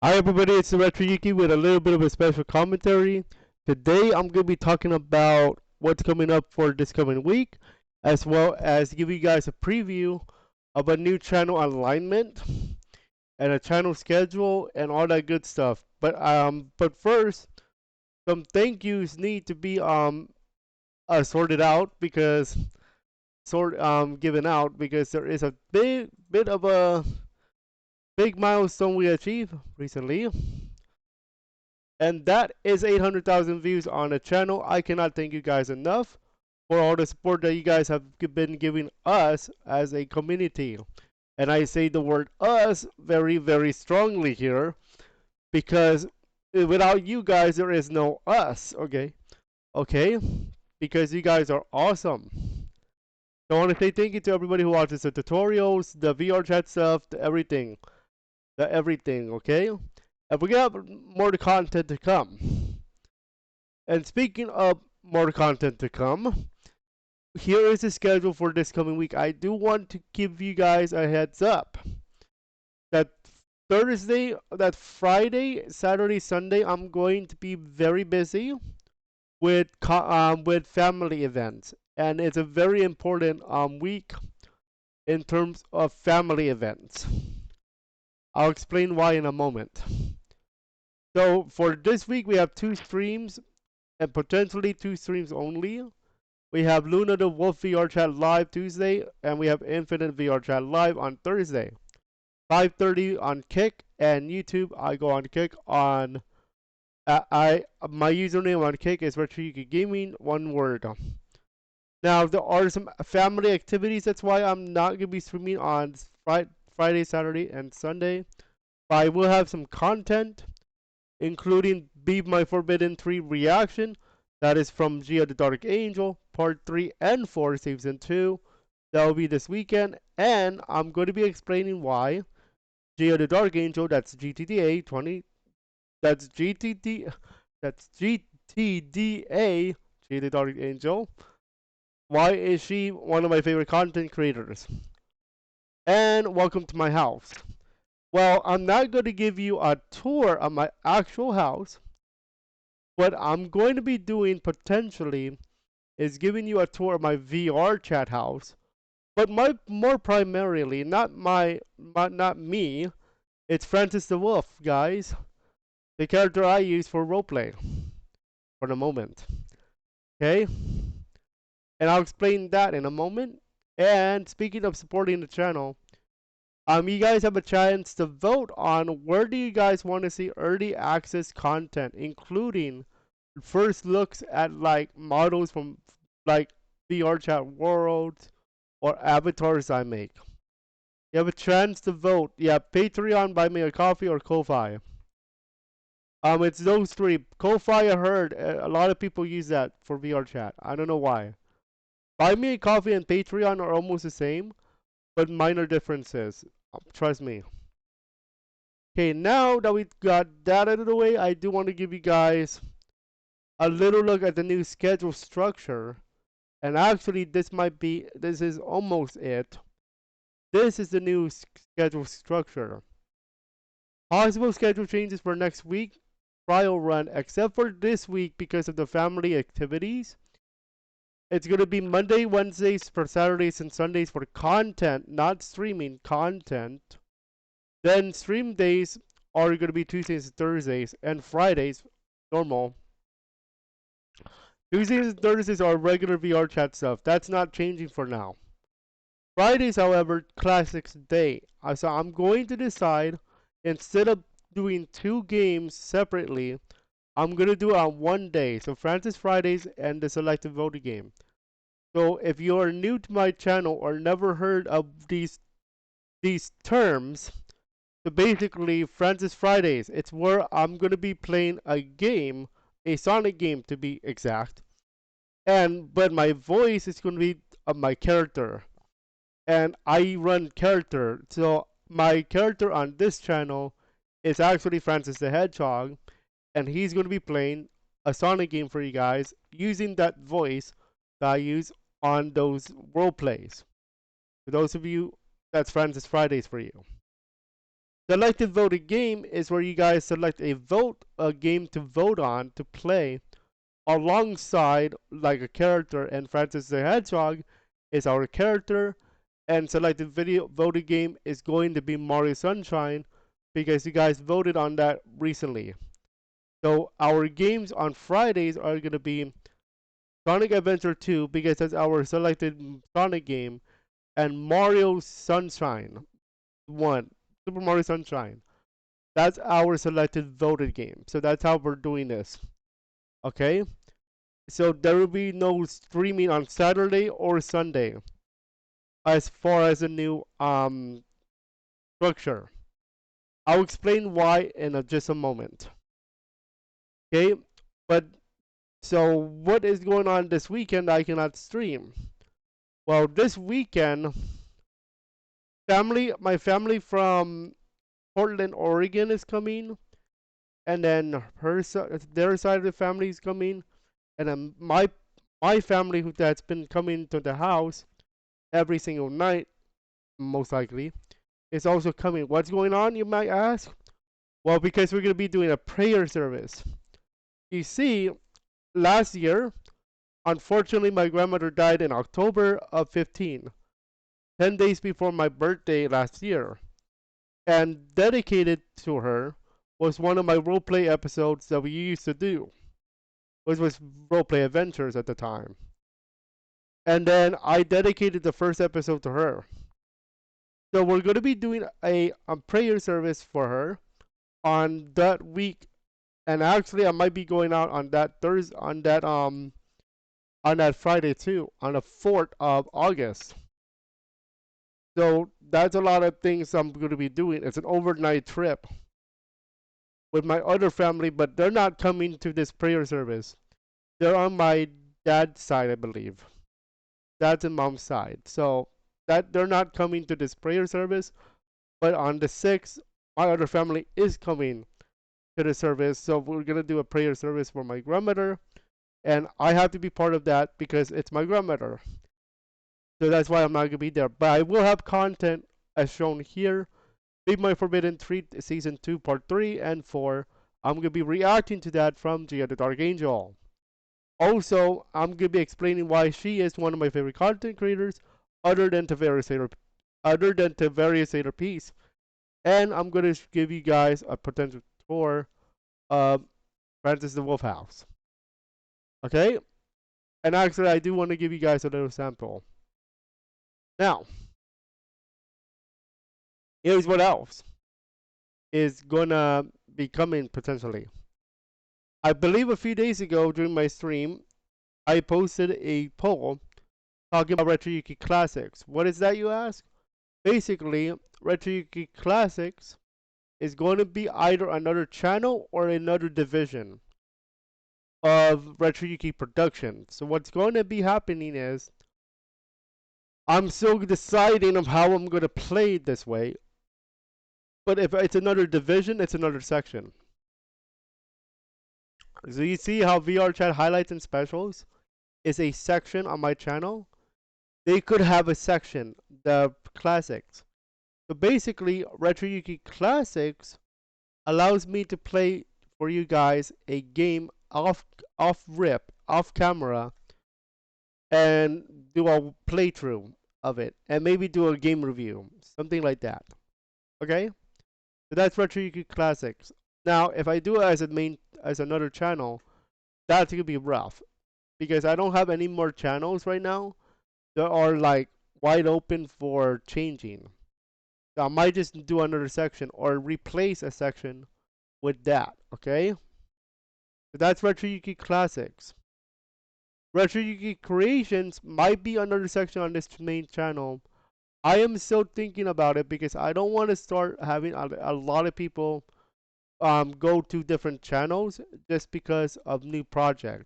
Hi everybody, it's the Retro Yuki with a little bit of a special commentary. Today I'm going to be talking about what's coming up for this coming week, as well as give you guys a preview of a new channel alignment and a channel schedule and all that good stuff. But first, some thank yous need to be sorted out because given out because there is a bit of a big milestone we achieved recently. And that is 800,000 views on the channel. I cannot thank you guys enough for all the support that you guys have been giving us as a community. And I say the word us very, very strongly here because without you guys, there is no us, okay? Okay? Because you guys are awesome. So I want to say thank you to everybody who watches the tutorials, the VR chat stuff, the everything, okay? And we got more content to come. And speaking of more content to come, here is the schedule for this coming week. I do want to give you guys a heads up that Friday, Saturday, Sunday, I'm going to be very busy with family events, and it's a very important week in terms of family events. I'll explain why in a moment. So for this week, we have 2 streams and potentially 2 streams only. We have Luna the Wolf VR Chat live Tuesday, and we have Infinite VR Chat live on Thursday. 5:30 on Kick and YouTube. I go on Kick on my username on Kick is RetroYuki Gaming, one word. Now there are some family activities. That's why I'm not gonna be streaming on Friday, Saturday, and Sunday. But I will have some content, including Be My Forbidden 3 reaction. That is from Gia the Dark Angel, part 3 and 4, season 2. That will be this weekend, and I'm going to be explaining why Gia the Dark Angel, that's GTDA 20, that's GTD, that's GTDA, Gia the Dark Angel. Why is she one of my favorite content creators? And welcome to my house. Well, I'm not going to give you a tour of my actual house. What I'm going to be doing potentially is giving you a tour of my VR chat house, but more primarily, not me. It's Francis the Wolf, guys, the character I use for roleplay for the moment. Okay, and I'll explain that in a moment. And speaking of supporting the channel, you guys have a chance to vote on where do you guys want to see early access content, including first looks at like models from like VR chat worlds or avatars I make. You have a chance to vote. Yeah, Patreon, Buy Me a Coffee, or Ko-Fi. It's those three. Ko-Fi, I heard a lot of people use that for VR chat. I don't know why. Buy Me a Coffee and Patreon are almost the same, but minor differences. Trust me. Okay, now that we got that out of the way, I do want to give you guys a little look at the new schedule structure. And actually, this is almost it. This is the new schedule structure. Possible schedule changes for next week. Trial run, except for this week because of the family activities. It's going to be Monday, Wednesdays for Saturdays and Sundays for content, not streaming content. Then stream days are going to be Tuesdays and Thursdays, and Fridays, normal. Tuesdays and Thursdays are regular VR chat stuff. That's not changing for now. Fridays, however, Classics Day. So I'm going to decide, instead of doing 2 games separately, I'm going to do it on one day. So Francis Fridays and the Selective Voting game. So if you are new to my channel or never heard of these terms, so basically Francis Fridays, it's where I'm going to be playing a game, a Sonic game to be exact. But my voice is going to be of my character. And I run character. So my character on this channel is actually Francis the Hedgehog, and he's going to be playing a Sonic game for you guys using that voice that I use on those role plays. For those of you, that's Francis Fridays for you. Selected voted game is where you guys select a game to vote on to play alongside like a character, and Francis the Hedgehog is our character, and selected video voted game is going to be Mario Sunshine because you guys voted on that recently. So our games on Fridays are going to be Sonic Adventure 2 because that's our selected Sonic game, and Mario Sunshine 1, Super Mario Sunshine. That's our selected voted game. So that's how we're doing this. Okay? So there will be no streaming on Saturday or Sunday as far as the new structure. I'll explain why in just a moment. Okay? But so what is going on this weekend I cannot stream? Well, this weekend my family from Portland, Oregon is coming, and then their side of the family is coming, and then my family that's been coming to the house every single night, most likely, is also coming. What's going on, you might ask? Well, because we're going to be doing a prayer service. You see, last year, unfortunately, my grandmother died in October of 15, 10 days before my birthday last year. And dedicated to her was one of my roleplay episodes that we used to do, which was Roleplay Adventures at the time. And then I dedicated the first episode to her. So we're going to be doing a prayer service for her on that week, and actually I might be going out on that Thursday, on that Friday too, on the 4th of August. So that's a lot of things I'm going to be doing. It's an overnight trip with my other family, but they're not coming to this prayer service. They're on my dad's side, I believe. Dad's and mom's side. So that they're not coming to this prayer service, but on the 6th, my other family is coming to the service. So we're gonna do a prayer service for my grandmother, and I have to be part of that because it's my grandmother. So that's why I'm not gonna be there. But I will have content as shown here. Leave My Forbidden Treat Season 2, Part 3 and 4. I'm gonna be reacting to that from Gia the Dark Angel. Also, I'm gonna be explaining why she is one of my favorite content creators, other than Tavarius Peace. And I'm gonna give you guys a potential tour of Francis the Wolf House. Okay? And actually, I do want to give you guys a little sample. Now, here's what else is gonna be coming potentially. I believe a few days ago during my stream, I posted a poll talking about Retro Yuki Classics. What is that, you ask? Basically, Retro Yuki Classics is going to be either another channel or another division of Retro Yuki Production. So what's going to be happening is I'm still deciding of how I'm going to play it this way. But if it's another division, it's another section. So you see how VR Chat highlights and specials is a section on my channel? They could have a section, the classics. So basically, Retro Yuki Classics allows me to play for you guys a game off camera, and do a playthrough of it, and maybe do a game review, something like that. Okay, so that's Retro Yuki Classics. Now, if I do it as another channel, that's gonna be rough because I don't have any more channels right now that are like wide open for changing. So I might just do another section or replace a section with that. Okay, so that's Retro Yuki Classics. Retro Yuki Creations might be another section on this main channel. I am still thinking about it because I don't want to start having a lot of people go to different channels just because of new project.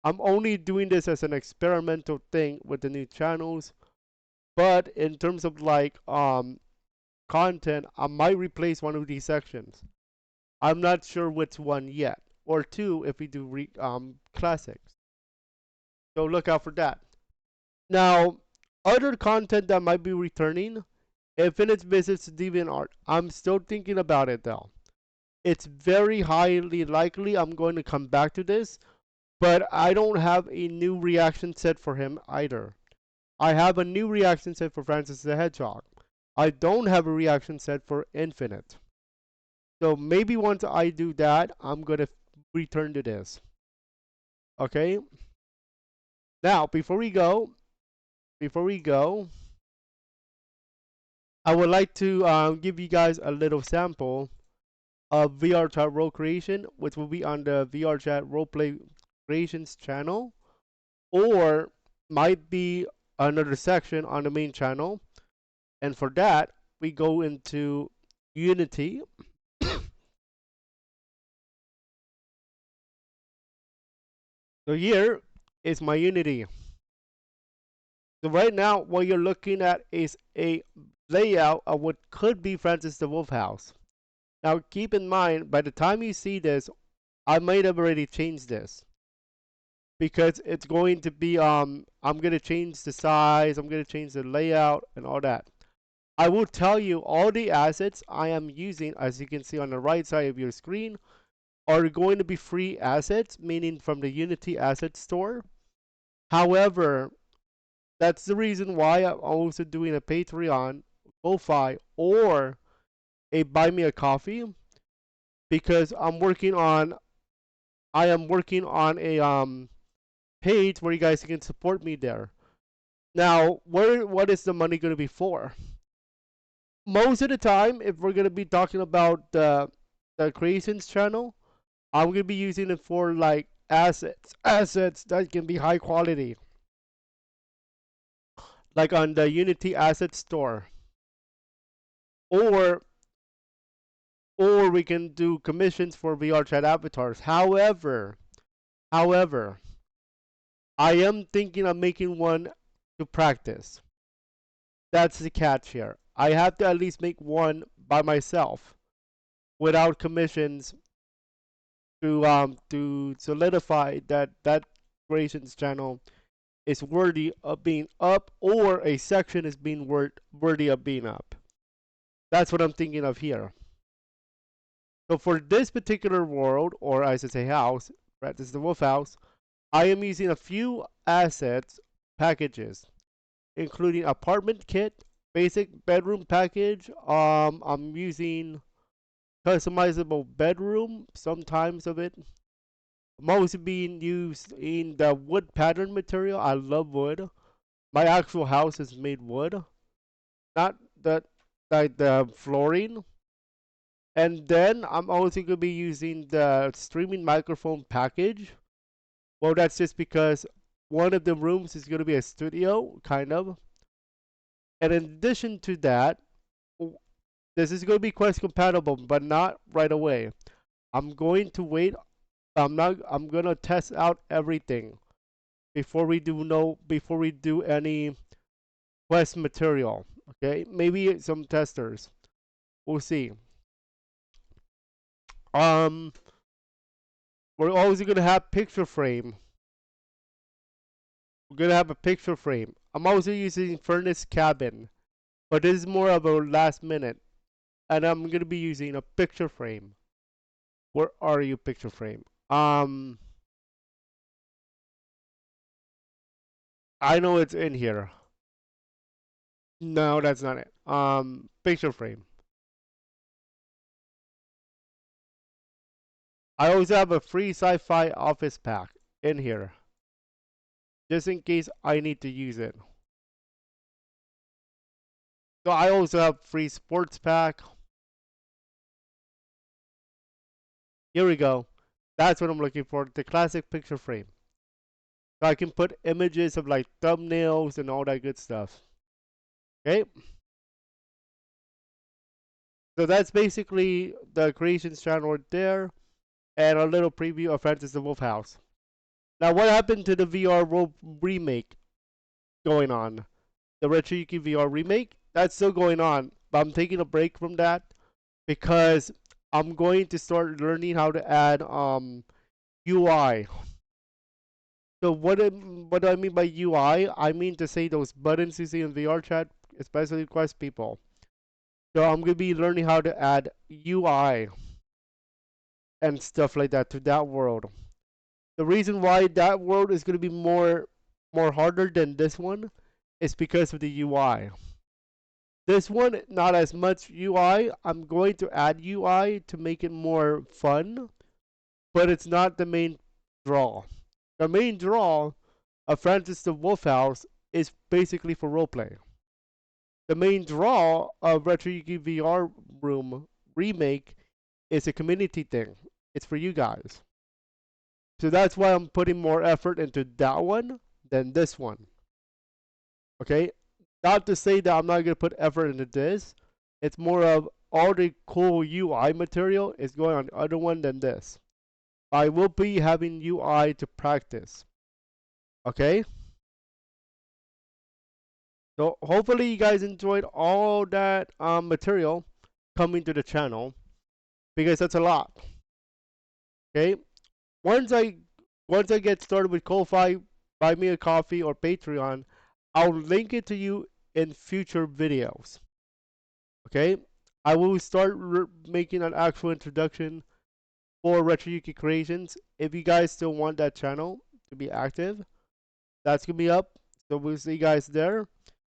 I'm only doing this as an experimental thing with the new channels, but in terms of like content, I might replace one of these sections. I'm not sure which one yet, or two if we do classics. So look out for that. Now, other content that might be returning Infinite visits to DeviantArt. I'm still thinking about it though. It's very highly likely I'm going to come back to this, but I don't have a new reaction set for him either. I have a new reaction set for Francis the Hedgehog. I don't have a reaction set for Infinite. So maybe once I do that, I'm gonna return to this. Okay. Now, before we go, I would like to give you guys a little sample of VR chat role creation, which will be on the VR chat roleplay creations channel, or might be another section on the main channel. And for that, we go into Unity. So here is my Unity. So right now, what you're looking at is a layout of what could be Francis the Wolf House. Now keep in mind, by the time you see this, I might have already changed this. Because it's going to be, I'm going to change the size, I'm going to change the layout and all that. I will tell you all the assets I am using, as you can see on the right side of your screen, are going to be free assets, meaning from the Unity Asset Store. However, that's the reason why I'm also doing a Patreon, Ko-Fi, or a Buy Me a Coffee, because I am working on a page where you guys can support me there. Now, what is the money going to be for? Most of the time, if we're going to be talking about the creations channel, I'm going to be using it for like assets that can be high quality, like on the Unity Asset Store, or or we can do commissions for VR chat avatars. However, I am thinking of making one to practice. That's the catch here. I have to at least make one by myself without commissions to solidify that that creations channel is worthy of being up, or a section is being worthy of being up. That's what I'm thinking of here. So for this particular world, or I should say house, right, this is the Wolf House, I am using a few assets packages, including apartment kit, basic bedroom package. I'm using customizable bedroom, sometimes of it. Mostly being used in the wood pattern material. I love wood. My actual house is made wood, not the like the flooring. And then I'm also gonna be using the streaming microphone package. Well, that's just because one of the rooms is gonna be a studio, kind of. And in addition to that, this is gonna be Quest compatible, but not right away. I'm going to wait. I'm gonna test out everything before we do any Quest material. Okay, maybe some testers. We'll see. Um, we're also gonna have picture frame. We're gonna have a picture frame. I'm also using Furnace Cabin, but this is more of a last minute, and I'm gonna be using a picture frame. Where are you, picture frame? I know it's in here. No, that's not it. Picture frame. I also have a free sci-fi office pack in here, just in case I need to use it. So I also have free sports pack. Here we go. That's what I'm looking for, the classic picture frame. So I can put images of like thumbnails and all that good stuff. Okay. So that's basically the creations channel right there, and a little preview of Francis the Wolf House. Now, what happened to the VR remake going on? The Retriki VR remake? That's still going on, but I'm taking a break from that because I'm going to start learning how to add UI. So what do I mean by UI? I mean to say those buttons you see in VR chat, especially Quest people. So I'm gonna be learning how to add UI and stuff like that to that world. The reason why that world is gonna be more harder than this one is because of the UI. This one, not as much UI. I'm going to add UI to make it more fun, but it's not the main draw. The main draw of Francis the Wolf House is basically for roleplay. The main draw of Retro Yuki VR Room remake is a community thing. It's for you guys. So that's why I'm putting more effort into that one than this one. Okay? Not to say that I'm not going to put effort into this. It's more of all the cool UI material is going on the other one than this. I will be having UI to practice. Okay? So hopefully you guys enjoyed all that material coming to the channel because that's a lot. Okay? Once I once I get started with Ko-Fi, Buy Me a Coffee, or Patreon, I'll link it to you in future videos. Okay? I will start making an actual introduction for Retro Yuki Creations. If you guys still want that channel to be active, that's gonna be up. So we'll see you guys there.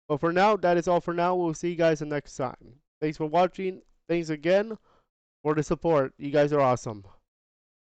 But for now, that is all for now. We'll see you guys the next time. Thanks for watching. Thanks again for the support. You guys are awesome.